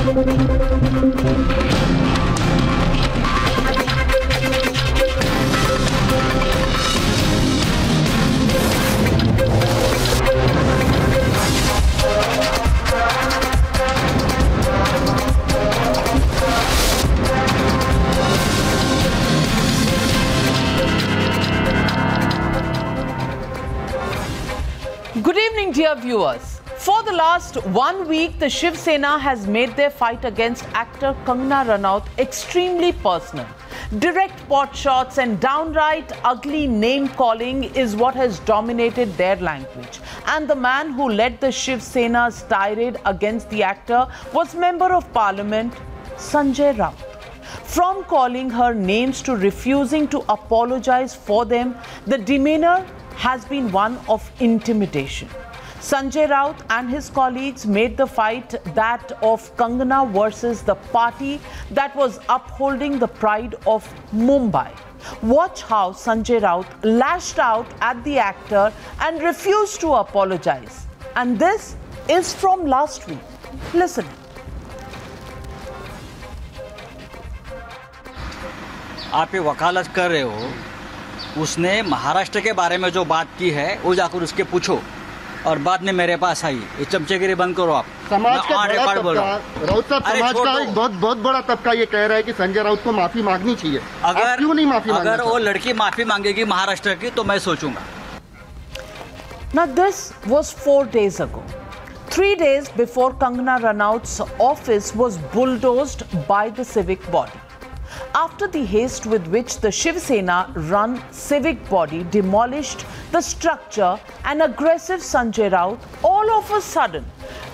Good evening, dear viewers. For the last 1 week, the Shiv Sena has made their fight against actor Kangana Ranaut extremely personal. Direct pot shots and downright ugly name-calling is what has dominated their language. And the man who led the Shiv Sena's tirade against the actor was Member of Parliament Sanjay Raut. From calling her names to refusing to apologize for them, the demeanor has been one of intimidation. Sanjay Raut and his colleagues made the fight that of Kangana versus the party that was upholding the pride of Mumbai. Watch how Sanjay Raut lashed out at the actor and refused to apologize. And this is from last week. Listen. आप ये वकालत कर रहे हो, उसने महाराष्ट्र के बारे में जो बात की है वो जाकर उसके पूछो और बाद में मेरे पास आई। ये चमचेगिरी बंद करो आप। समाज का बड़ा तबका, राउत साहब, समाज का एक बहुत बड़ा तबका ये कह रहा है कि संजय राउत को माफी मांगनी चाहिए। अगर क्यों नहीं माफी मांगनी? अगर वो लड़की माफी मांगेगी महाराष्ट्र की तो मैं सोचूंगा। Now this was 4 days ago. 3 days before Kangana Ranaut's office was bulldozed by the civic body. After the haste with which the Shiv Sena-run civic body demolished the structure, an aggressive Sanjay Raut, all of a sudden,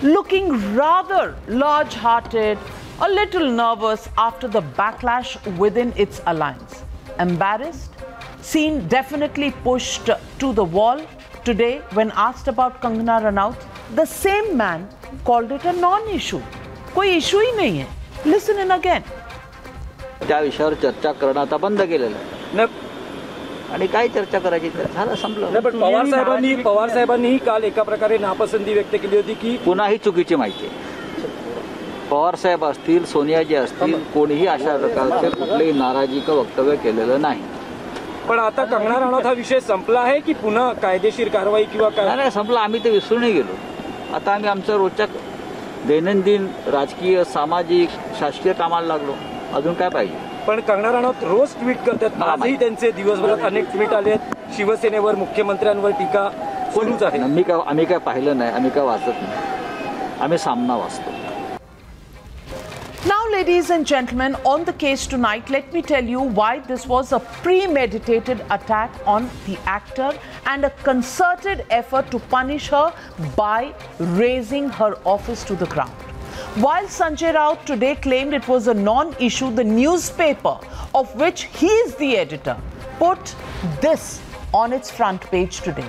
looking rather large-hearted, a little nervous after the backlash within its alliance. Embarrassed, seen definitely pushed to the wall. Today, when asked about Kangana Ranaut, the same man called it a non-issue. कोई issue ही नहीं है. Listen in again. त्या विषयावर चर्चा करणं आता बंद केलेलं आहे आणि काय चर्चा करायची तर झालं संपलं. पण पवार साहेबांनी काल एका प्रकारे नापसंती व्यक्त केली होती की पुन्हा ही चुकीची माहिती आहे. पवार साहेब असतील, सोनियाजी असतील, कोणीही अशा प्रकारचे कुठलेही नाराजीचं वक्तव्य केलेलं नाही. पण आता कंगना राणौत हा विषय संपला आहे की पुन्हा कायदेशीर कारवाई किंवा काय? नाही संपला. आम्ही ते विसरूनही गेलो. आता आम्ही आमच्या रोजच्या दैनंदिन राजकीय, सामाजिक, शासकीय कामाला लागलो. अजून काय पाहिजे? पण कंगना राणौत रोज ट्विट करतात. आजही त्यांचे दिवसभरात अनेक ट्विट आले आहेत. शिवसेनेवर, मुख्यमंत्र्यांवर टीका सुरूच आहे. आम्ही काय पाहिलं नाही, आम्ही काय वाचत नाही. आम्ही सामना वाचतो. Now, ladies and gentlemen, on the case tonight, let me tell you why this was a premeditated attack on the actor and a concerted effort to punish her by razing her office to the ground. While Sanjay Raut today claimed it was a non-issue, the newspaper, of which he is the editor, put this on its front page today.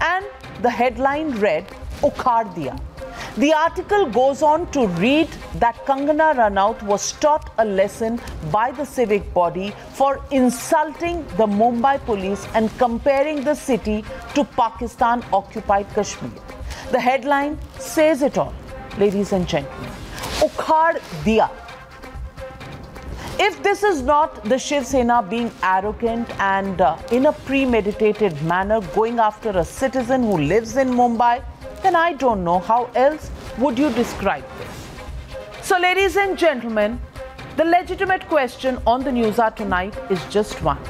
And the headline read, "Ukhad Diya." The article goes on to read that Kangana Ranaut was taught a lesson by the civic body for insulting the Mumbai police and comparing the city to Pakistan-occupied Kashmir. The headline says it all, ladies and gentlemen. Ukhad diya. If this is not the Shiv Sena being arrogant and in a premeditated manner going after a citizen who lives in Mumbai, then I don't know how else would you describe this. So, ladies and gentlemen, the legitimate question on the News Hour tonight is just one.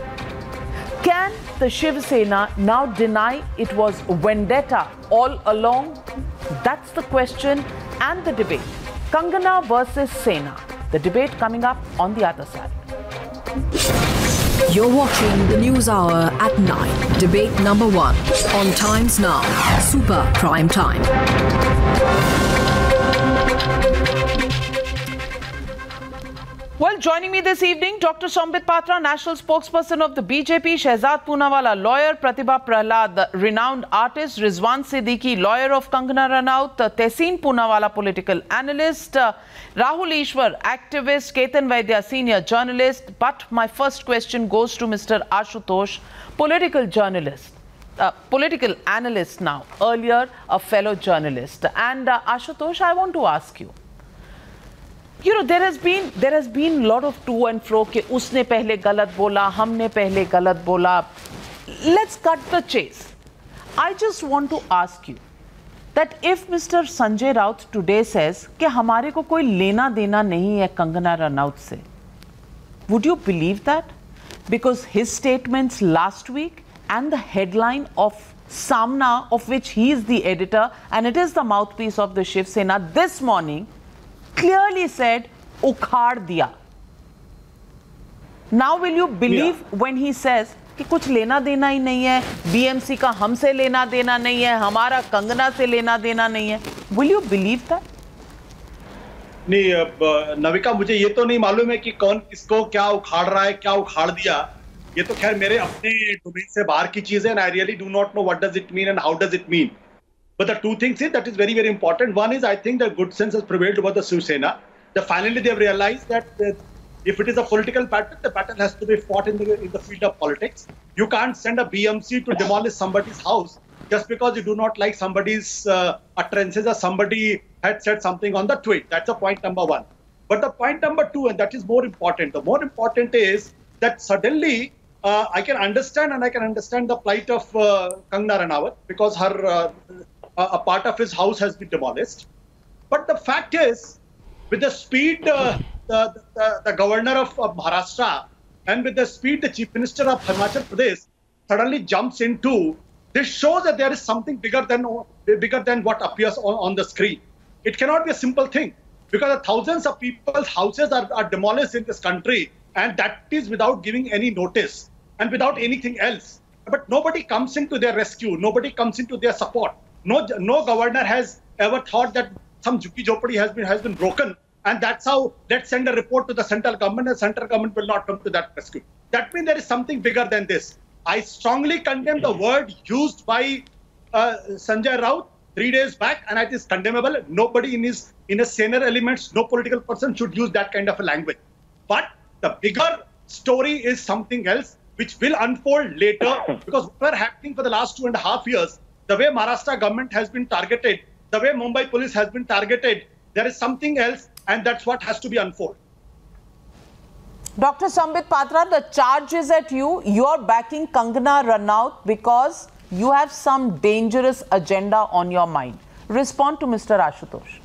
Can the Shiv Sena now deny it was vendetta all along? That's the question and the debate. Kangana versus Sena. The debate coming up on the other side. You're watching the News Hour at 9. Debate number 1 on Times Now. Super Prime Time. Well, joining me this evening, Dr. Sambit Patra, national spokesperson of the BJP, Shehzad Poonawalla, lawyer, Pratibha Prahlad, renowned artist, Rizwan Siddiqui, lawyer of Kangana Ranaut, Tehseen Poonawalla, political analyst, Rahul Ishwar, activist, Ketan Vaidya, senior journalist. But my first question goes to Mr. Ashutosh, political journalist. Political analyst now, earlier a fellow journalist. And Ashutosh, I want to ask you, You know, there has been lot of to and fro कि उसने पहले गलत बोला, हमने पहले गलत बोला. Let's cut the chase. I just want to ask you that if Mr. Sanjay Raut today says कि हमारे को कोई लेना देना नहीं है कंगना रनौत से, would you believe that? Because his statements last week and the headline of Samna, of which he is the editor and it is the mouthpiece of the Shiv Sena, this morning clearly said उखाड़ दिया. Now will you believe when he says कि कुछ लेना देना ही नहीं है, BMC का हमसे लेना देना नहीं है, हमारा कंगना से लेना देना नहीं है? Will you believe that? नहीं नविका, मुझे ये तो नहीं मालूम है कि कौन किसको क्या उखाड़ रहा है, क्या उखाड़ दिया. ये तो खैर मेरे अपने डोमेन से बाहर की चीज है, and I really do not know what does it mean and how does it mean. But the two things is that is very, very important. One is I think that good sense has prevailed over the Shiv Sena. That finally they have realized that if it is a political battle, the battle has to be fought in the field of politics. You can't send a BMC to demolish somebody's house just because you do not like somebody's utterances or somebody had said something on the tweet. That's the point number one. But the point number two, and that is more important, the more important is that suddenly I can understand the plight of Kangana Ranaut because her a part of his house has been demolished. But the fact is, with the speed the governor of Maharashtra and with the speed the chief minister of Himachal Pradesh suddenly jumps into, this shows that there is something bigger than what appears on the screen. It cannot be a simple thing because thousands of people's houses are demolished in this country, and that is without giving any notice and without anything else. But nobody comes into their rescue. Nobody comes into their support. No governor has ever thought that some Jhuggi Jhopadi has been broken, and that's how let's send a report to the central government, and central government will not come to that rescue. That means there is something bigger than this. I strongly condemn the word used by Sanjay Raut 3 days back, and it is condemnable. Nobody in his senior elements, no political person should use that kind of a language. But the bigger story is something else, which will unfold later, because what are happening for the last 2.5 years, the way Maharashtra government has been targeted, the way Mumbai police has been targeted, there is something else, and that's what has to be unfolded. Dr. Sambit Patra, the charge is at you. You're backing Kangana Ranaut because you have some dangerous agenda on your mind. Respond to Mr. Ashutosh.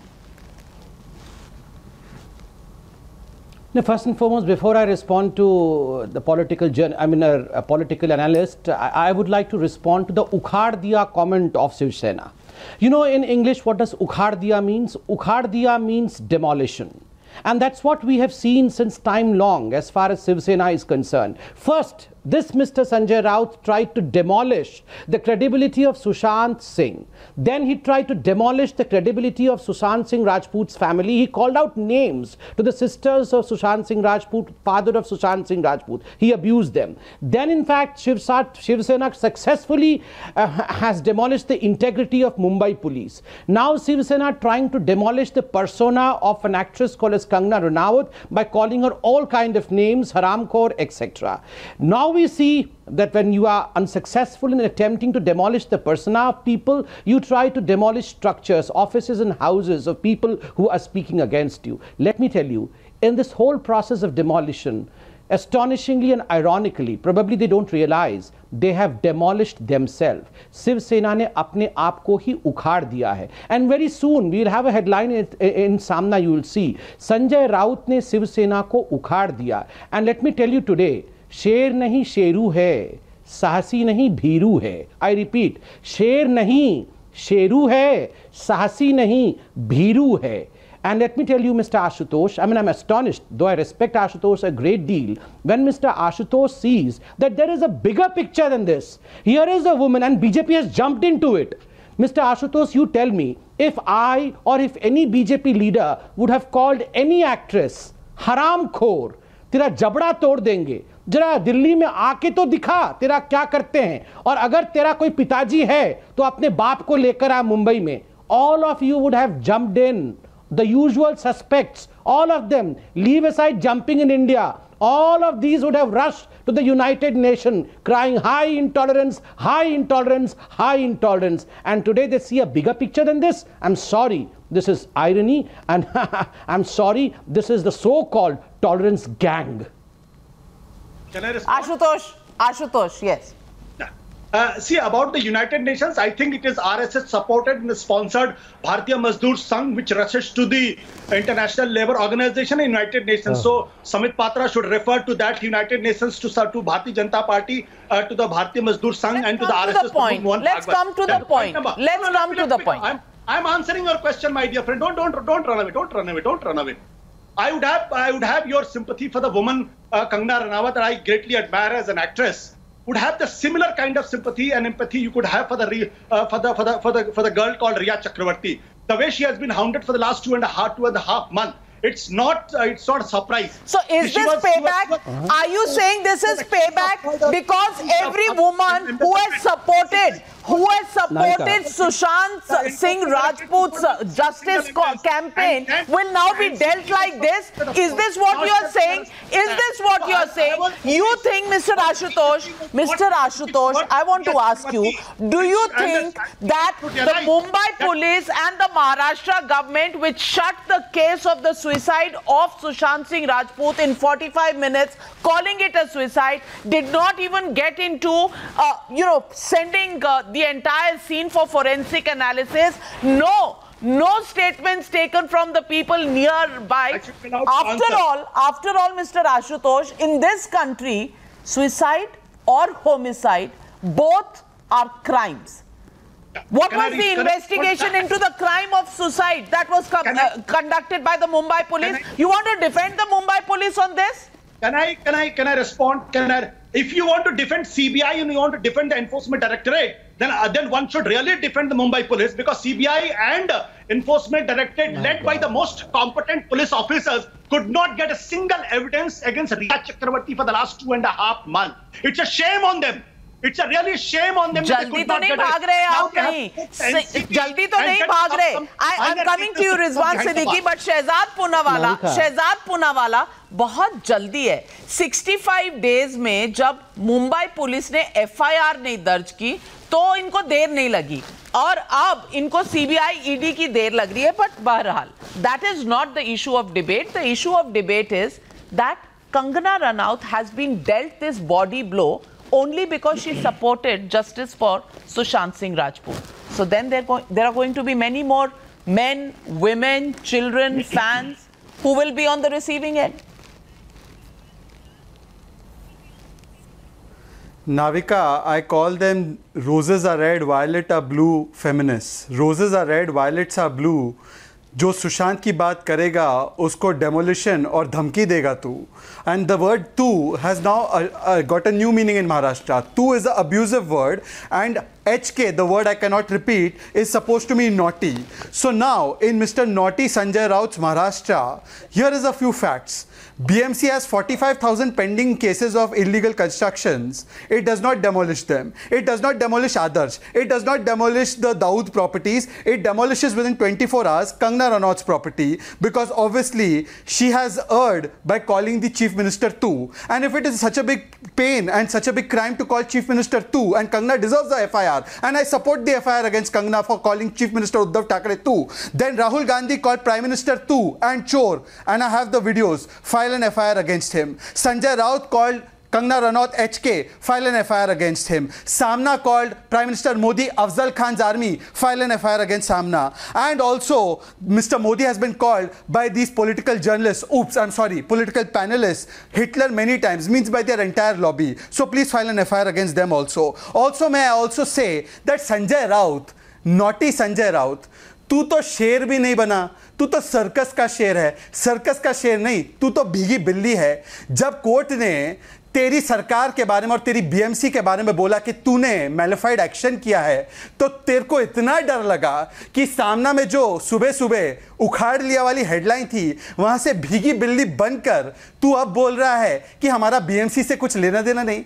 Now, first and foremost, before I respond to the political a political analyst, I would like to respond to the ukhad diya comment of Shiv Sena. You know, in English, what does ukhad diya means? Ukhad diya means demolition. And that's what we have seen since time long as far as Shiv Sena is concerned. First, this Mr. Sanjay Raut tried to demolish the credibility of Sushant Singh. Then he tried to demolish the credibility of Sushant Singh Rajput's family. He called out names to the sisters of Sushant Singh Rajput, father of Sushant Singh Rajput. He abused them. Then in fact, Shiv Sena successfully has demolished the integrity of Mumbai police. Now Shiv Sena trying to demolish the persona of an actress called as Kangana Ranaut by calling her all kind of names, haramkhor, etc. Now we see that when you are unsuccessful in attempting to demolish the persona of people, you try to demolish structures, offices and houses of people who are speaking against you. Let me tell you, in this whole process of demolition, astonishingly and ironically, probably they don't realize, they have demolished themselves. Shiv Sena ne apne aap ko hi ukhad diya hai. And very soon we will have a headline in Samna, you will see, Sanjay Raut ne Shiv Sena ko ukhad diya. And let me tell you today, शेर नहीं शेरू है, साहसी नहीं भीरू है. I repeat, शेर नहीं शेरू है, साहसी नहीं भीरू है. And let me tell you, Mr. Ashutosh, I'm astonished, though I respect Ashutosh a great deal, when Mr. Ashutosh sees that there is a bigger picture than this. Here is a woman and BJP has jumped into it. Mr. Ashutosh, you tell me, if I or if any BJP leader would have called any actress haram khor, तेरा जबड़ा तोड़ देंगे, जरा दिल्ली में आके तो दिखा तेरा क्या करते हैं, और अगर तेरा कोई पिताजी है तो अपने बाप को लेकर आ मुंबई में. All of you would have jumped in, the usual suspects, all of them. Leave aside jumping in India, all of these would have rushed to the United Nations crying high intolerance, high intolerance, high intolerance. And today they see a bigger picture than this. I'm sorry, this is irony, and I'm sorry, this is the so-called tolerance gang. Can I respond? Ashutosh, yes. See, about the United Nations, I think it is RSS supported and sponsored Bharatiya Mazdoor Sangh, which rushes to the International Labour Organization and United Nations. So Samit Patra should refer to that United Nations to Bharatiya Janata Party, to the Bharatiya Mazdoor Sangh and to the RSS. Let's come to the point. Let's come to the point. I'm answering your question, my dear friend. Don't run away. Don't run away. I would have your sympathy for the woman Kangana Ranaut, that I greatly admire as an actress. Would have the similar kind of sympathy and empathy you could have for the girl called Riya Chakravarti. The way she has been hounded for the last two and a half months. It's not a surprise. So is this payback? Are you saying this is payback because every woman who has supported Sushant Singh Rajput's justice campaign will now be dealt like this? Is this what you are saying? Is this what you are saying? You think, Mr. Ashutosh, I want to ask you, do you think that the Mumbai police and the Maharashtra government, which shut the case of the suicide of Sushant Singh Rajput in 45 minutes, calling it a suicide, did not even get into, sending the entire scene for forensic analysis? No statements taken from the people nearby. After all, Mr. Ashutosh, in this country, suicide or homicide, both are crimes. What was the investigation into the crime of suicide that was conducted by the Mumbai police? You want to defend the Mumbai police on this? Can I respond? If you want to defend CBI and you want to defend the Enforcement Directorate, then one should really defend the Mumbai police, because CBI and Enforcement Directorate, led by the most competent police officers, could not get a single evidence against Riya Chakravarti for the last 2.5 months. It's a shame on them. It's a really shame on them. जल्दी तो नहीं भाग रहे आप कहीं, जल्दी तो नहीं भाग रहे. I'm coming to you, Rizwan Siddiqui, but Shahzad Poonawalla बहुत जल्दी है. 65 days में जब मुंबई पुलिस ने FIR नहीं दर्ज की तो इनको देर नहीं लगी, और अब इनको CBI ED की देर लग रही है. बट बहरहाल, that is not the issue of debate. The issue of debate is that Kangana Ranaut has been dealt this body blow only because she supported justice for Sushant Singh Rajput. So then there are going to be many more men, women, children, fans who will be on the receiving end. Navika, I call them roses are red, violet are blue feminists. Roses are red, violets are blue. जो सुशांत की बात करेगा उसको demolition और धमकी देगा तू. And the word "tu" has now got a new meaning in Maharashtra. "Tu" is an abusive word, and HK, the word I cannot repeat, is supposed to mean naughty. So now, in Mr. Naughty Sanjay Raut's Maharashtra, here is a few facts. BMC has 45,000 pending cases of illegal constructions. It does not demolish them. It does not demolish Adarsh. It does not demolish the Dawood properties. It demolishes within 24 hours Kangana Ranaut's property, because obviously she has erred by calling the Chief Minister "tu." And if it is such a big pain and such a big crime to call Chief Minister "tu," and Kangana deserves the FIR, and I support the FIR against Kangana for calling Chief Minister Uddhav Thackeray "tu," then Rahul Gandhi called Prime Minister "tu" and "chor," and I have the videos. File an FIR against him. Sanjay Raut called Kangana Ranaut HK, file an FIR against him. Samna called Prime Minister Modi Afzal Khan's army, file an FIR against Samna. And also, Mr. Modi has been called by these political journalists, political panelists, Hitler many times, means by their entire lobby. So please file an FIR against them also. Also, may I also say that Sanjay Raut, naughty Sanjay Raut, तू तो शेर भी नहीं बना, तू तो circus का शेर है. सर्कस का शेर नहीं, तू तो भीगी बिल्ली है. जब कोर्ट ने तेरी सरकार के बारे में और तेरी बीएमसी के बारे में बोला कि तूने मैलिफाइड एक्शन किया है, तो तेरे को इतना डर लगा कि सामना में जो सुबह सुबह उखाड़ लिया वाली हेडलाइन थी, वहां से भीगी बिल्ली बनकर तू अब बोल रहा है कि हमारा बीएमसी से कुछ लेना देना नहीं.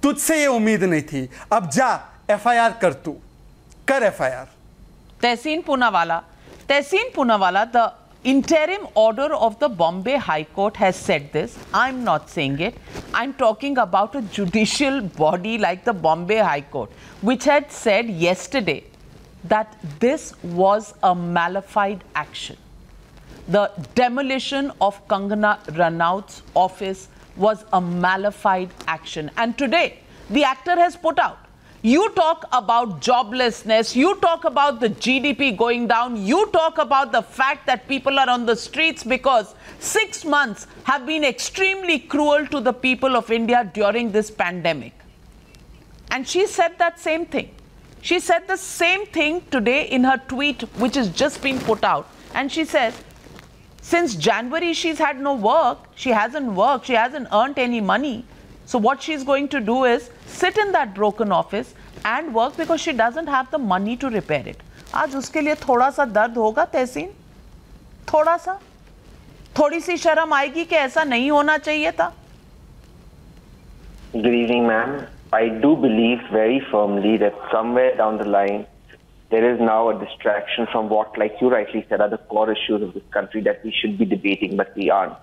तुझसे ये उम्मीद नहीं थी. अब जा FIR कर, तू कर FIR. Tehseen Poonawalla, the interim order of the Bombay High Court has said this. I'm not saying it. I'm talking about a judicial body like the Bombay High Court, which had said yesterday that this was a malified action. The demolition of Kangana Ranaut's office was a malified action. And today, the actor has put out, you talk about joblessness, you talk about the GDP going down, you talk about the fact that people are on the streets because 6 months have been extremely cruel to the people of India during this pandemic. And she said that same thing. She said the same thing today in her tweet, which has just been put out. And she says, since January, she's had no work. She hasn't worked. She hasn't earned any money. So what she's going to do is sit in that broken office and work because she doesn't have the money to repair it. आज उसके लिए थोड़ा सा दर्द होगा तहसीन, थोड़ा सा, थोड़ी सी शर्म आएगी कि ऐसा नहीं होना चाहिए था. Good evening, ma'am. I do believe very firmly that somewhere down the line, there is now a distraction from what, like you rightly said, are the core issues of this country that we should be debating, but we aren't.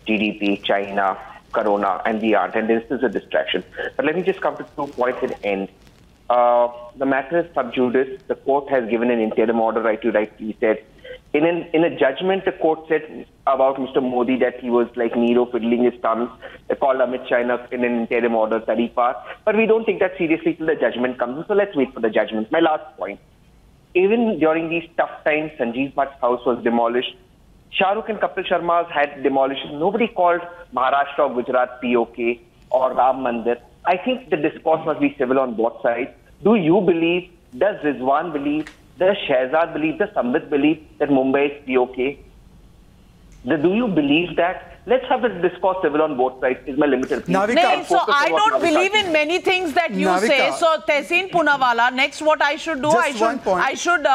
GDP, China, Corona, and we aren't. And this is a distraction. But let me just come to 2 points at the end. The matter is sub judice. The court has given an interim order, right? You rightly said. In a judgment, the court said about Mr. Modi that he was like Nero fiddling his thumbs. They called Amit Shah in an interim order that he passed. But we don't take that seriously till the judgment comes in. So let's wait for the judgment. My last point. Even during these tough times, Sanjeev Bhatt's house was demolished. Shah Rukh and Kapil Sharma's had demolished. Nobody called Maharashtra or Gujarat POK or Ram Mandir. I think the discourse must be civil on both sides. Do you believe, does Rizwan believe, does Shehzad believe, does Sambit believe that Mumbai is POK? Do you believe that? Let's have the discourse civil on both sides is my limited plea. No, so I don't believe in many things that you say. So Tehseen Poonawalla, next what I should do, I should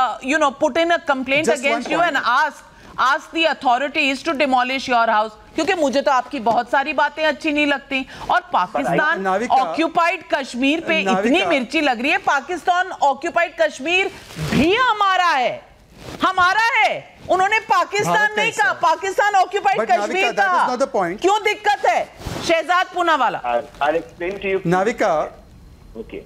put in a complaint against you and ask the authorities to demolish your house. क्योंकि मुझे तो आपकी बहुत सारी बातें अच्छी नहीं लगती और पाकिस्तान ऑक्यूपाइड कश्मीर पे इतनी मिर्ची लग रही है. पाकिस्तान ऑक्यूपाइड कश्मीर भी हमारा है. उन्होंने पाकिस्तान नहीं कहा, पाकिस्तान ऑक्यूपाइड कश्मीर कहा. क्यों दिक्कत है? Shahzad Poonawalla. I'll explain to you. Navika. Okay.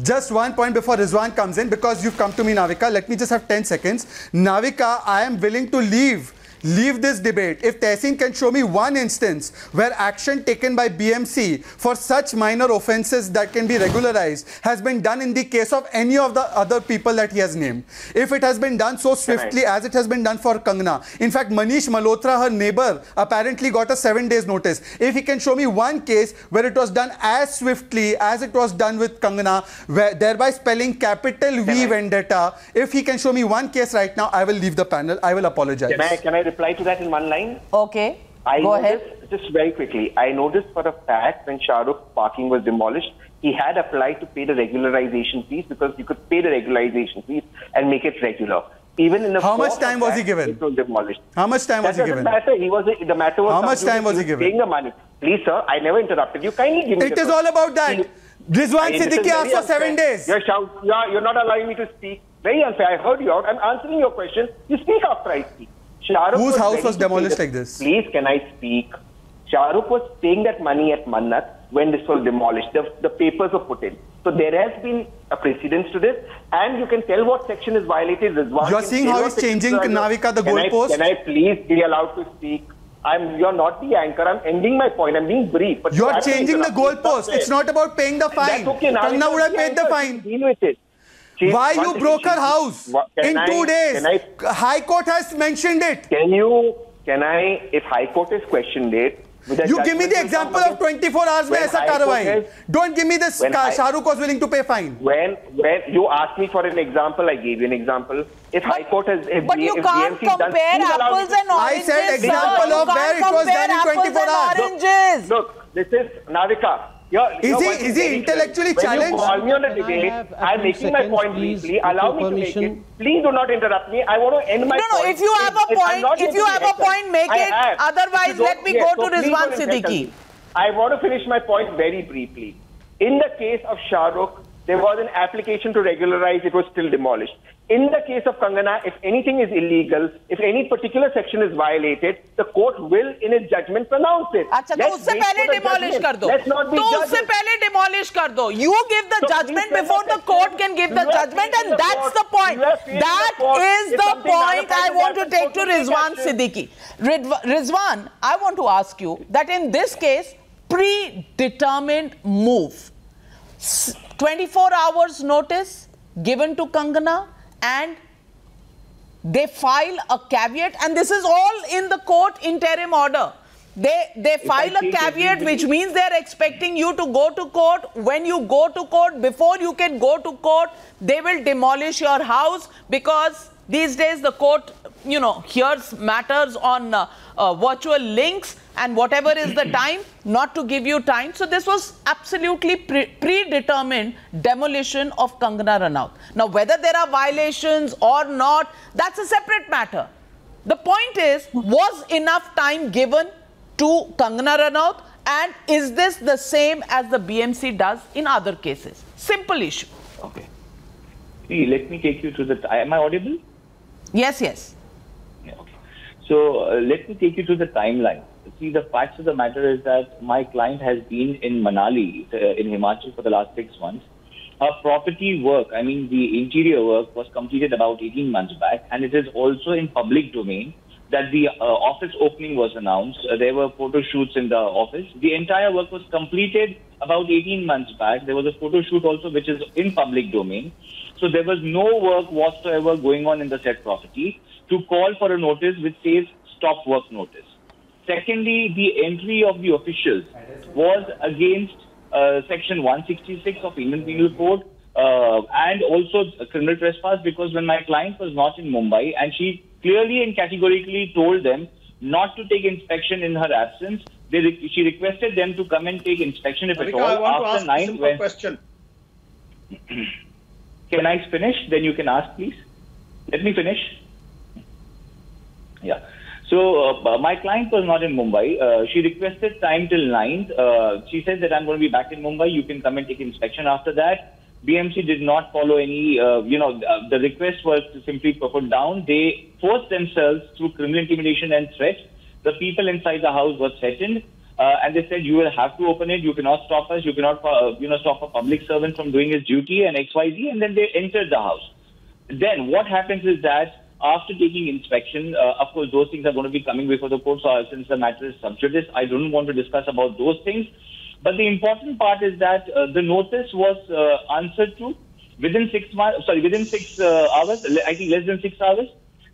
Just 1 point before Rizwan comes in, because you've come to me, Navika. Let me just have 10 seconds. Navika, I am willing to leave this debate if Tehseen can show me one instance where action taken by BMC for such minor offences that can be regularized has been done in the case of any of the other people that he has named. If it has been done so swiftly as it has been done for Kangana. In fact, Manish Malhotra, her neighbor, apparently got a 7 days notice. If he can show me one case where it was done as swiftly as it was done with Kangana, thereby spelling capital V vendetta, if he can show me one case right now, I will leave the panel. I will apologize. Can I reply to that in one line? Okay. Go ahead. Just very quickly. I noticed for a fact when Shah Rukh's parking was demolished, he had applied to pay the regularization fees because you could pay the regularization fees and make it regular. Even in the how much time was he given? It was demolished. How much time was he given? Matter. The matter was how much time was he given? Paying the money. Please, sir, I never interrupted you. Kindly give me. It is all about that. Rizwan Siddiqui asked for 7 days. You're not allowing me to speak. Very unfair. I heard you out. I'm answering your question. You speak after I speak. Whose house was demolished like this? Please, can I speak? Shah Rukh was paying that money at Mannat when this was demolished. The papers were put in. So there has been a precedence to this, and you can tell what section is violated. You are seeing how he's changing, Navika, the goalpost? Can I please be allowed to speak? You're not the anchor. I'm ending my point. I'm being brief. But you're changing the goalpost. It's not about paying the fine. That's okay. Kangana would have paid the fine. Deal with it. Why you broke her house in 2 days? High Court has mentioned it. If High Court has questioned it, you give me the example of 24 hours mein aisa karwai. Don't give me this Shah Rukh was willing to pay fine. When you asked me for an example, I gave you an example. If High Court has... But you can't compare apples and oranges. I said example of where it was done in 24 hours. Look, this is Navika. Is he intellectually challenged? When you call me on a debate, I'm making my point briefly. Allow me to make it. Please do not interrupt me. I want to end my point. No, if you have a point, make it. Otherwise, let me go to Rizwan Siddiqui. I want to finish my point very briefly. In the case of Shah Rukh, There was an application to regularize, it was still demolished. In the case of Kangana, if anything is illegal, if any particular section is violated, the court will, in its judgment, pronounce it. अच्छा, तो उससे पहले demolish कर दो. तो उससे पहले demolish कर दो. You give the judgment before the court can give the judgment, and that's the point. That is the point I want to take to Rizwan Siddiqui. Rizwan, I want to ask you that in this case, predetermined move, 24 hours notice given to Kangana, and they file a caveat, and this is all in the court interim order. They file a caveat, which means they are expecting you to go to court. When you go to court, before you can go to court, they will demolish your house, because these days the court, you know, hears matters on virtual links, and whatever is the time, not to give you time. So this was absolutely predetermined demolition of Kangana Ranaut. Now, whether there are violations or not, that's a separate matter. The point is, was enough time given to Kangana Ranaut, and is this the same as the BMC does in other cases? Simple issue. Okay. See, let me take you to the... Am I audible? Yes, yes. Yeah, okay. So, let me take you to the timeline. See, the facts of the matter is that my client has been in Manali, in Himachal, for the last 6 months. Her property work, I mean the interior work, was completed about 18 months back, and it is also in public domain that the office opening was announced. There were photo shoots in the office. The entire work was completed about 18 months back. There was a photo shoot also which is in public domain. So there was no work whatsoever going on in the said property to call for a notice which says stop work notice. Secondly, the entry of the officials was against Section 166 of Indian Penal Code and also criminal trespass, because when my client was not in Mumbai and she clearly and categorically told them not to take inspection in her absence, she requested them to come and take inspection if at all. I want after to ask a simple question. Can I finish? Then you can ask, please. Let me finish. Yeah. So, my client was not in Mumbai. She requested time till 9th. She said that I'm going to be back in Mumbai. You can come and take inspection after that. BMC did not follow any, the request was simply put down. They forced themselves through criminal intimidation and threat. The people inside the house were threatened. And they said, you will have to open it. You cannot stop us. You cannot, stop a public servant from doing his duty and XYZ. And then they entered the house. Then what happens is that after taking inspection, of course, those things are going to be coming before the court. So since the matter is sub judice, I don't want to discuss about those things. But the important part is that the notice was answered to within 6 hours, I think less than 6 hours.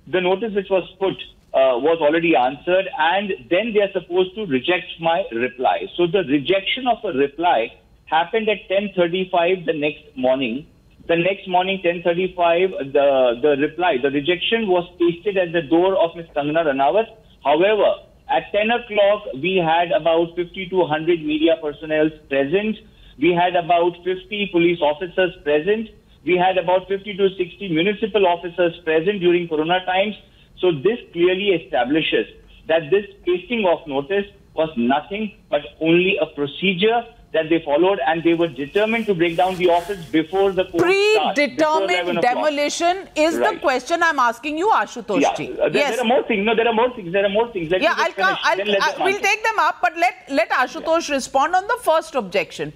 The notice which was put was already answered, and then they are supposed to reject my reply. So the rejection of a reply happened at 10:35 the next morning. The next morning, 10:35, the reply, the rejection was pasted at the door of Ms. Kangana Ranaut. However, at 10 o'clock, we had about 50 to 100 media personnel present. We had about 50 police officers present. We had about 50 to 60 municipal officers present during Corona times. So this clearly establishes that this pasting of notice was nothing but only a procedure that they followed, and they were determined to break down the office before the court Predetermined demolition is the question I'm asking you, Ashutosh ji. Yes. There are more things. No, there are more things. There are more things. We'll take them up, but let Ashutosh respond on the first objection.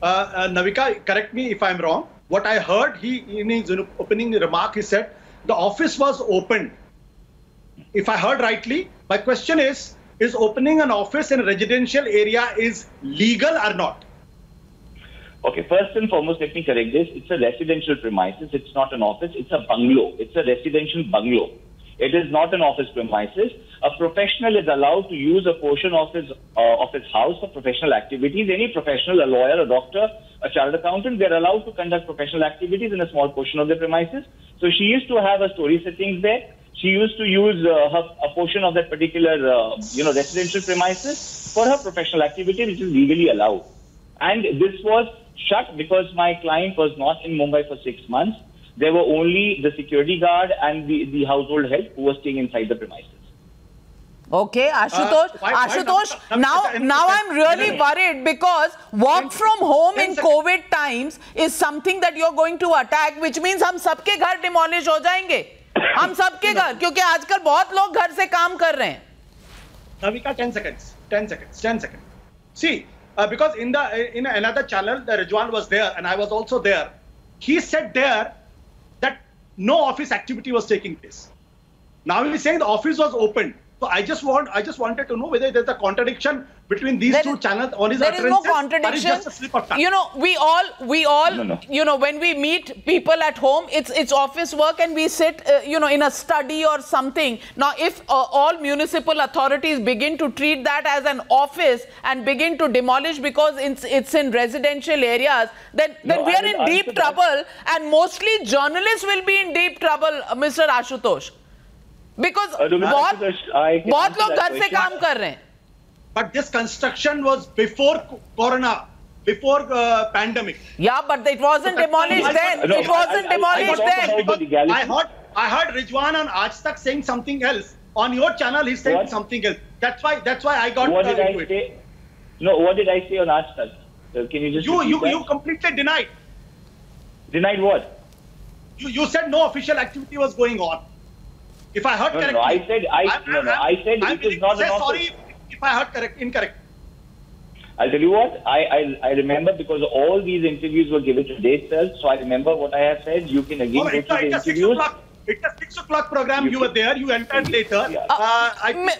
Navika, correct me if I'm wrong. What I heard, in his opening remark, he said the office was opened. If I heard rightly, my question is opening an office in a residential area is legal or not? Okay, first and foremost, let me correct this. It's a residential premises. It's not an office. It's a bungalow. It's a residential bungalow. It is not an office premises. A professional is allowed to use a portion of his house for professional activities. Any professional, a lawyer, a doctor, a chartered accountant, they're allowed to conduct professional activities in a small portion of the premises. So she used to have a story sittings there. She used to use a portion of that particular, residential premises for her professional activity, which is legally allowed. And this was shut because my client was not in Mumbai for 6 months. There were only the security guard and the household help who was staying inside the premises. Okay, Ashutosh, now I'm really worried because work from home in COVID times is something that you're going to attack, which means हम सबके घर demolish हो जाएंगे, हम सबके घर, क्योंकि आजकल बहुत लोग घर से काम कर रहे हैं. Navika, 10 seconds. See, because in another channel, the Rizwan was there and I was also there. He said there that no office activity was taking place. Now he's saying the office was open. So I just wanted to know whether there's a contradiction between these two channels on his utterances. There is no contradiction. Just a slip of tongue. You know, we all, no. You know, when we meet people at home, it's office work and we sit, you know, in a study or something. Now, if all municipal authorities begin to treat that as an office and begin to demolish because it's in residential areas, then we are in deep trouble, and mostly journalists will be in deep trouble, Mr. Ashutosh. Because बहुत लोग घर से काम कर रहे हैं. But this construction was before Corona, before pandemic. Yeah, but it wasn't demolished then. It wasn't demolished then. I heard Rizwan on Aaj Tak saying something else. On your channel, he's saying something else. That's why I got into it. No, what did I say on Aaj Tak? Can you just you completely denied. Denied what? You said no official activity was going on. If I heard correctly, I said it is not an office. Sorry if I heard incorrect. I'll tell you what, I remember because all these interviews were given to day itself, so I remember what I have said. You can again go to the interviews. It's a 6 o'clock program. You were there. You entered later.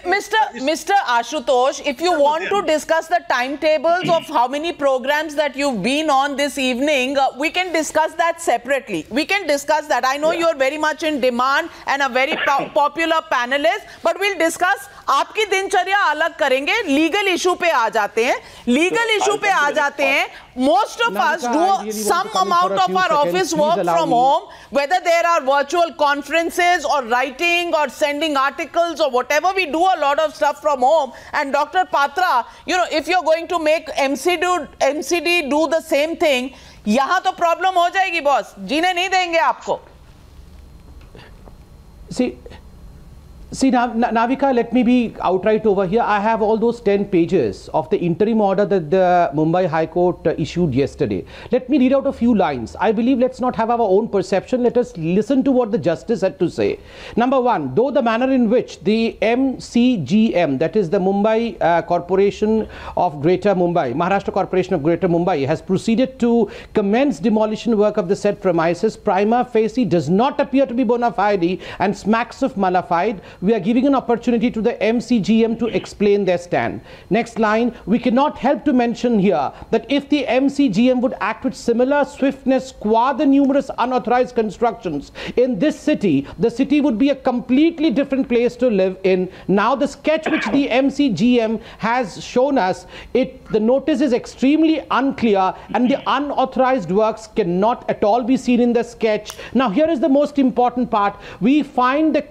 Mr. Ashutosh, if you want to discuss the timetables of how many programs that you've been on this evening, we can discuss that separately. We can discuss that. I know you're very much in demand and a very popular panelist, but we'll discuss. आपकी दिनचर्या अलग करेंगे. Legal issue पे आ जाते हैं. Legal issue पे आ जाते हैं. Most of us do some amount of our office work from home, whether there are virtual conferences or writing or sending articles or whatever. We do a lot of stuff from home. And Dr. Patra, you know, if you're going to make MCD do the same thing, यहाँ तो problem हो जाएगी boss. जीने नहीं देंगे आपको. See, Navika, let me be outright over here. I have all those 10 pages of the interim order that the Mumbai High Court issued yesterday. Let me read out a few lines. I believe let's not have our own perception. Let us listen to what the justice had to say. Number one, though the manner in which the MCGM, that is the Mumbai Corporation of Greater Mumbai, Maharashtra Corporation of Greater Mumbai, has proceeded to commence demolition work of the said premises, prima facie does not appear to be bona fide and smacks of malafide. We are giving an opportunity to the MCGM to explain their stand. Next line, we cannot help to mention here that if the MCGM would act with similar swiftness qua the numerous unauthorized constructions in this city, the city would be a completely different place to live in. Now the sketch which the MCGM has shown us, the notice is extremely unclear and the unauthorized works cannot at all be seen in the sketch. Now here is the most important part. We find the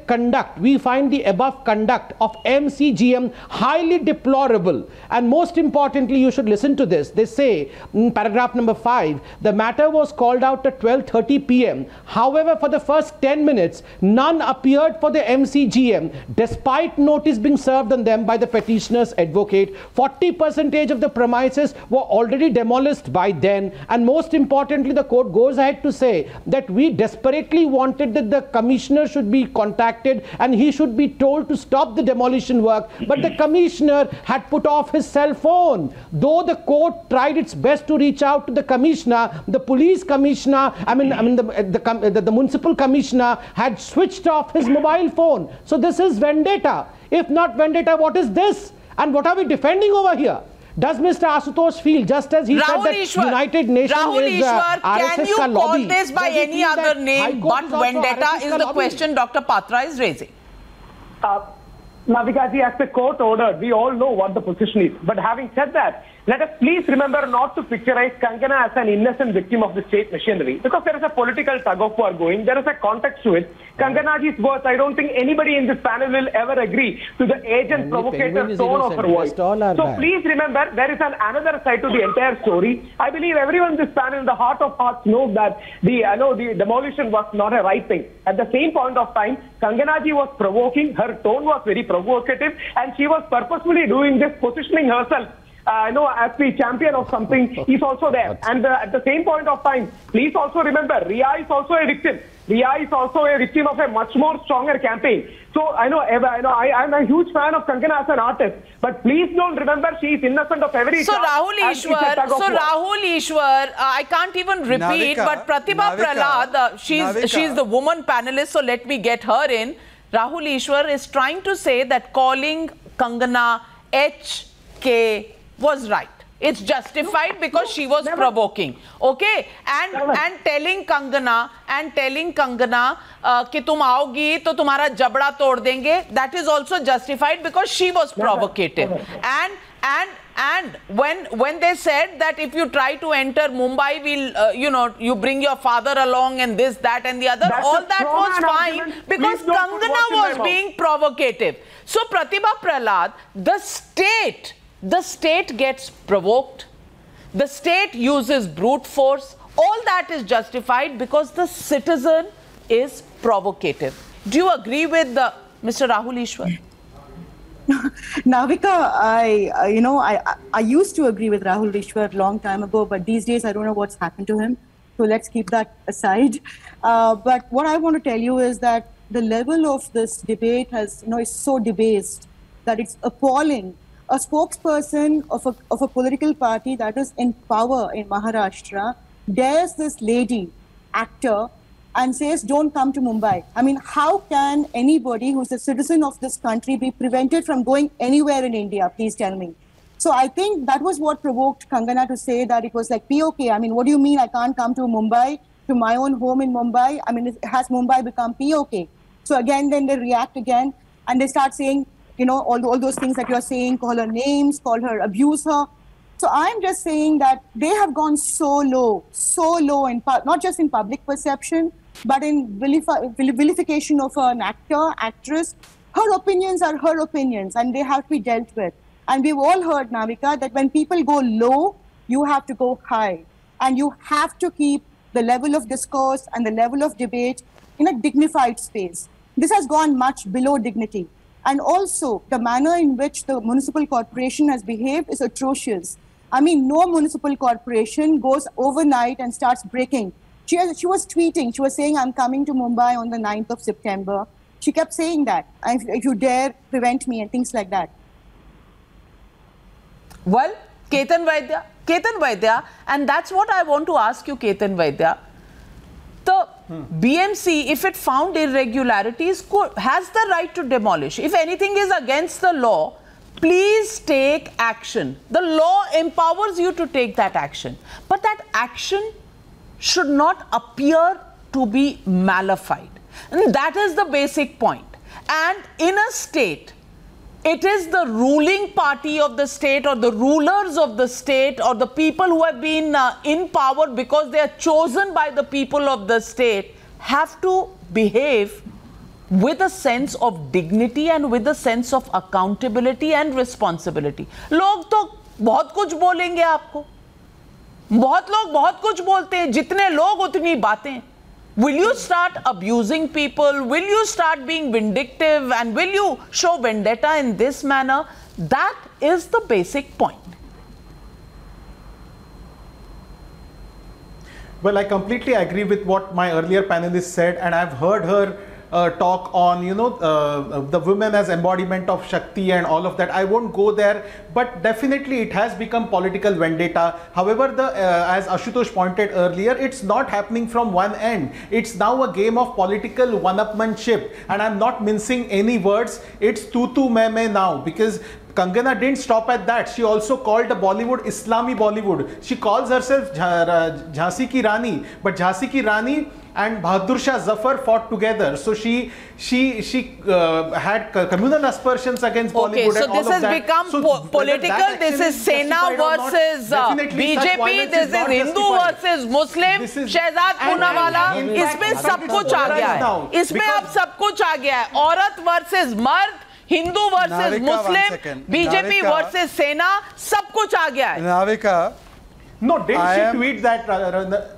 above conduct of MCGM highly deplorable, and most importantly, you should listen to this. They say in paragraph number 5, the matter was called out at 12:30 p.m. However, for the first 10 minutes, none appeared for the MCGM, despite notice being served on them by the petitioner's advocate. 40% of the premises were already demolished by then, and most importantly, the court goes ahead to say that we desperately wanted that the commissioner should be contacted and he should be told to stop the demolition work, but the commissioner had put off his cell phone. Though the court tried its best to reach out to the commissioner, the police commissioner, the municipal commissioner had switched off his mobile phone. So this is vendetta. If not vendetta, what is this? And what are we defending over here? Does Mr. Ashutosh feel, just as he said that United Nations is RSS can you lobby, call this by any other name but vendetta is the question Dr. Patra is raising? Navika ji, as the court ordered, we all know what the position is. But having said that, let us please remember not to picturize Kangana as an innocent victim of the state machinery, because there is a political tug of war going. There is a context to it. Kanganaji's words, I don't think anybody in this panel will ever agree to the agent provocateur tone of her voice. So please remember, there is another side to the entire story. I believe everyone in this panel, in the heart of hearts, knows that the demolition was not a right thing. At the same point of time, Kanganaji was provoking. Her tone was very provocative, and she was purposefully doing this, positioning herself as the champion of something is also there. And at the same point of time, please also remember, Ria is also a victim. Ria is also a victim of a much more stronger campaign. So I'm a huge fan of Kangana as an artist, but please don't remember she is innocent of every. So Rahul Ishwar, I can't even repeat, but Pratibha Prahlad, she's the woman panelist, so let me get her in. Rahul Ishwar is trying to say that calling Kangana HK was right. It's justified because she was provoking, okay? And telling Kangana कि तुम आओगी तो तुम्हारा जबड़ा तोड़ देंगे, that is also justified because she was provocative. And when they said that if you try to enter Mumbai, we'll you bring your father along and this, that, and the other, all that was fine because Kangana was being provocative. So Pratibha Prahlad, the state gets provoked, the state uses brute force, all that is justified because the citizen is provocative. Do you agree with Mr. Rahul Ishwar? Navika, I used to agree with Rahul Ishwar a long time ago, but these days I don't know what's happened to him. So let's keep that aside. But what I want to tell you is that the level of this debate is so debased that it's appalling. A spokesperson of a political party that is in power in Maharashtra dares this lady, actor, and says, don't come to Mumbai. I mean, how can anybody who's a citizen of this country be prevented from going anywhere in India? Please tell me. So I think that was what provoked Kangana to say that it was like POK. I mean, what do you mean I can't come to Mumbai, to my own home in Mumbai? I mean, has Mumbai become POK? So again, then they react again and they start saying, all those things that you're saying, call her names, call her, abuse her. So I'm just saying that they have gone so low, in not just in public perception, but in vilification of an actor, actress. Her opinions are her opinions and they have to be dealt with. And we've all heard, Navika, that when people go low, you have to go high. And you have to keep the level of discourse and the level of debate in a dignified space. This has gone much below dignity. And also, the manner in which the municipal corporation has behaved is atrocious. I mean, no municipal corporation goes overnight and starts breaking. She was tweeting, she was saying, I'm coming to Mumbai on the 9th of September. She kept saying that, if you dare prevent me and things like that. Well, Ketan Vaidya, and that's what I want to ask you, Ketan Vaidya. The BMC, if it found irregularities, has the right to demolish. If anything is against the law, please take action. The law empowers you to take that action. But that action should not appear to be malified. And that is the basic point. And in a state, it is the ruling party of the state or the rulers of the state or the people who have been in power because they are chosen by the people of the state have to behave with a sense of dignity and with a sense of accountability and responsibility. लोग तो बहुत कुछ बोलेंगे आपको, बहुत लोग बहुत कुछ बोलते हैं, जितने लोग उतनी बातें. Will you start abusing people? Will you start being vindictive? And will you show vendetta in this manner? That is the basic point. Well, I completely agree with what my earlier panelist said, and I've heard her talk on, the women as embodiment of Shakti and all of that. I won't go there, but definitely it has become political vendetta. However, as Ashutosh pointed earlier, it's not happening from one end. It's now a game of political one-upmanship, and I'm not mincing any words. It's tu tu me now, because Kangana didn't stop at that. She also called the Bollywood Islami Bollywood. She calls herself Jhansi Ki Rani, but Jhansi Ki Rani and Bahadur Shah Zafar fought together. So she had communal aspersions against Bollywood. Okay, so and all this has of that. become So political. This is Sena versus BJP. This is Hindu versus Muslim. Shehzad Poonawala. इसमें सब कुछ आ गया है. इसमें अब सब कुछ आ गया है. औरत versus मर्द, हिंदू versus मुस्लिम, BJP versus सेना, सब कुछ आ गया है. Navika. No, didn't she tweet that?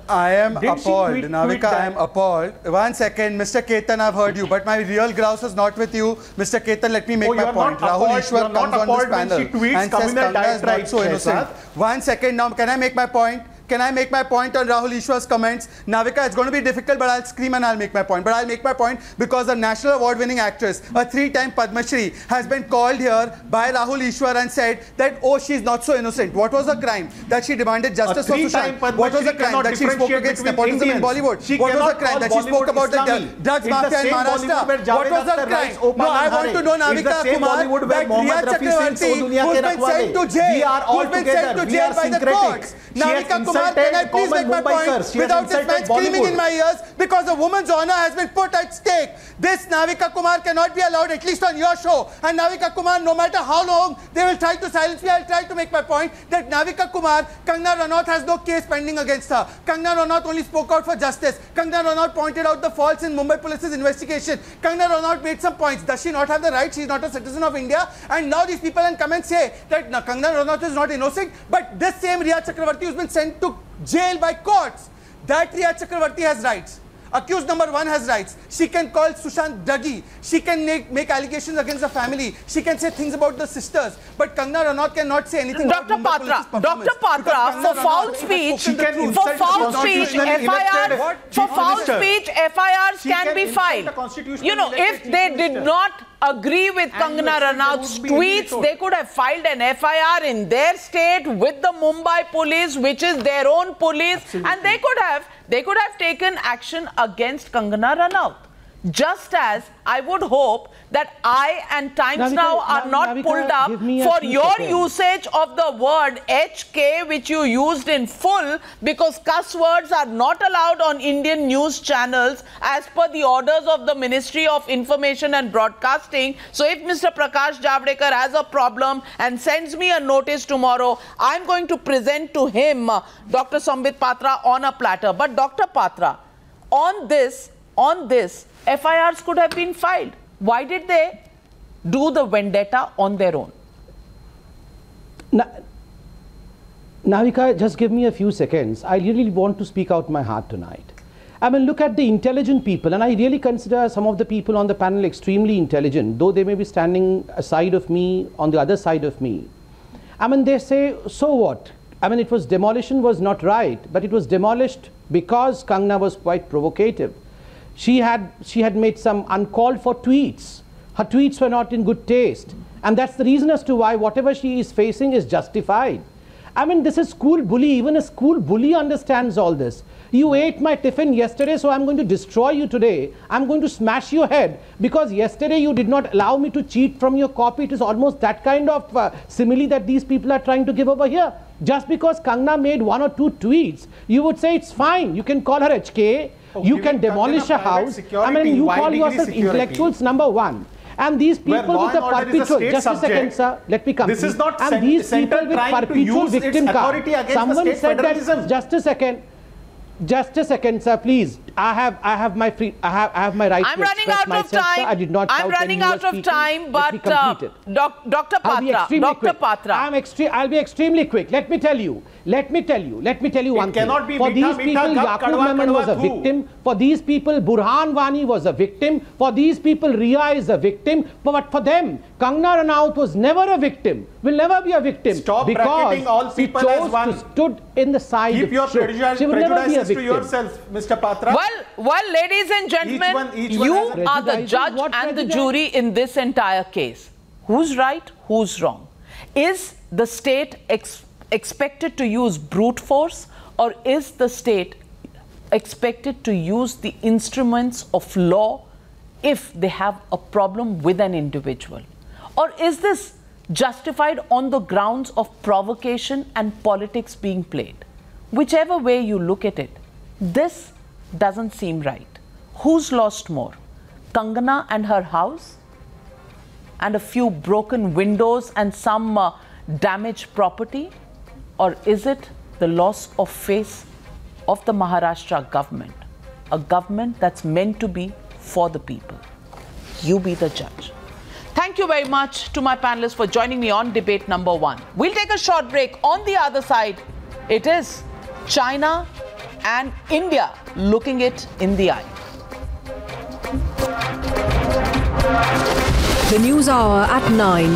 I am appalled. Navika, I am appalled. 1 second, Mr. Ketan, I've heard you, but my real grouse is not with you. Mr. Ketan, let me make my point. Rahul Ishwar comes on this panel and says Kangana is not so innocent. 1 second now, can I make my point? Can I make my point on Rahul Ishwar's comments? Navika, it's going to be difficult, but I'll scream and I'll make my point. But I'll make my point because a national award-winning actress, a 3-time Padma Shri, has been called here by Rahul Ishwar and said that, oh, she's not so innocent. What was the crime? That she demanded justice for Sushant. What was the crime? That she spoke against nepotism in Bollywood. What was the crime? That she spoke about the drugs mafia in Maharashtra. What was the crime? No, I want to know, Navika Kumar, that Riya Chakravarti, who's been sent to jail, by the courts. Navika Kumar, can I please make my point without this man screaming in my ears, because a woman's honor has been put at stake. This Navika Kumar cannot be allowed, at least on your show. And Navika Kumar, no matter how long they will try to silence me, I'll try to make my point that Navika Kumar, Kangana Ranaut has no case pending against her. Kangana Ranaut only spoke out for justice. Kangana Ranaut pointed out the faults in Mumbai Police's investigation. Kangana Ranaut made some points. Does she not have the right? She's not a citizen of India. And now these people in comments say that Kangana Ranaut is not innocent, but this same Riya Chakravarti who's been sent to jail by courts, that Riya Chakravarti has rights. Accused number 1 has rights. She can call Sushant druggy. She can make allegations against the family. She can say things about the sisters. But Kangana Ranaut cannot say anything Dr. about Dr. Patra, for foul speech, FIRs can be filed. You know, if they did not agree with Kangana Ranaut's tweets, they could have filed an FIR in their state with the Mumbai police, which is their own police, and they could have taken action against Kangana Ranaut. Just as I would hope that I and Times Now are not pulled up for your usage of the word HK, which you used in full, because cuss words are not allowed on Indian news channels as per the orders of the Ministry of Information and Broadcasting. So if Mr. Prakash Javadekar has a problem and sends me a notice tomorrow, I'm going to present to him Dr. Sambit Patra on a platter. But Dr. Patra, on this, FIRs could have been filed. Why did they do the vendetta on their own? Navika, just give me a few seconds. I really want to speak out my heart tonight. I mean, look at the intelligent people, and I really consider some of the people on the panel extremely intelligent, though they may be standing aside of me, on the other side of me. I mean, they say, so what? I mean, demolition was not right, but it was demolished because Kangana was quite provocative. She had made some uncalled for tweets. Her tweets were not in good taste. And that's the reason as to why whatever she is facing is justified. I mean, this is school bully. Even a school bully understands all this. You ate my tiffin yesterday, so I'm going to destroy you today. I'm going to smash your head because yesterday you did not allow me to cheat from your copy. It is almost that kind of simile that these people are trying to give over here. Just because Kangana made 1 or 2 tweets, you would say it's fine. You can call her HK. You can demolish a house. I mean, you call yourself intellectuals, number 1. And these people with the perpetual, just a second, sir, let me come. This is not and these people with perpetual victim card. Someone said that, just a second, sir, please. I have my right to express myself, sir. I did not. I'm running out of time, but Dr. Patra. I'll be extremely quick. Let me tell you one thing. For these people, Yaqub Memon was a victim. For these people, Burhan Wani was a victim. For these people, Riya is a victim. But for them, Kangana Ranaut was never a victim. Will never be a victim. Stop bracketing all people as one. She stood in the side. Keep your prejudices to yourself, Mr. Patra. Well, ladies and gentlemen, you are the judge and the jury in this entire case. Who's right? Who's wrong? Is the state expected to use brute force, or is the state expected to use the instruments of law if they have a problem with an individual? Or is this justified on the grounds of provocation and politics being played. Whichever way you look at it, this doesn't seem right. Who's lost more? Kangana and her house? And a few broken windows and some damaged property? Or is it the loss of face of the Maharashtra government? A government that's meant to be for the people. You be the judge. Thank you very much to my panelists for joining me on debate number 1. We'll take a short break. On the other side, it is China and India looking it in the eye. The News Hour at 9